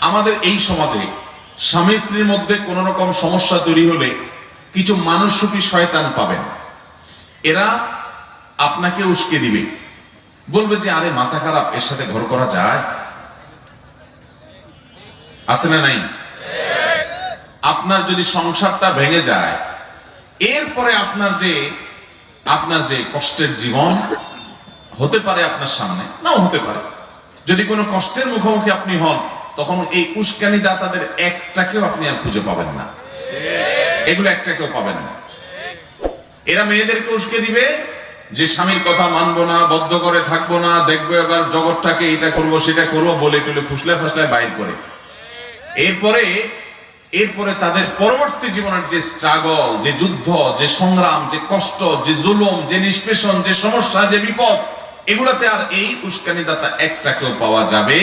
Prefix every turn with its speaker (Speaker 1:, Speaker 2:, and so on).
Speaker 1: আমাদের এই সমাজে স্বামী স্ত্রীর মধ্যে কোন রকম সমস্যা তৈরি হলে কিছু মানুষরূপী শয়তান পাবেন। এরা আপনাকে উস্কে দিবে, বলবে যে আরে মাথা খারাপ, এর সাথে ঘর করা যায়? আছে না নাই? আপনার যদি সংসারটা ভেঙে যায়, এরপরে আপনার যে কষ্টের জীবন হতে পারে আপনার সামনে, নাও হতে পারে, যদি কোনো কষ্টের মুখোমুখি আপনি হন, তখন এই উস্কানি দাতাদের একটাকেও আপনি আর খুঁজে পাবেন না। এগুলো একটাকেও পাবেন না। এরা মেয়েদেরকে উস্কে দিবে যে স্বামীর কথা মানবো না, বদ্ধ করে থাকবো না, দেখবো এবার জগৎটাকে এটা করবো সেটা করবো বলে টুলে ফুসলে ফাসলে বাইর করে। এরপরে তাদের পরবর্তী জীবনের যে স্ট্রাগল, যে যুদ্ধ, যে সংগ্রাম, যে কষ্ট, যে জুলুম, যে নিষ্পেষণ, যে সমস্যা, যে বিপদ, এগুলাতে আর এই উস্কানিদাতা একটাকেও পাওয়া যাবে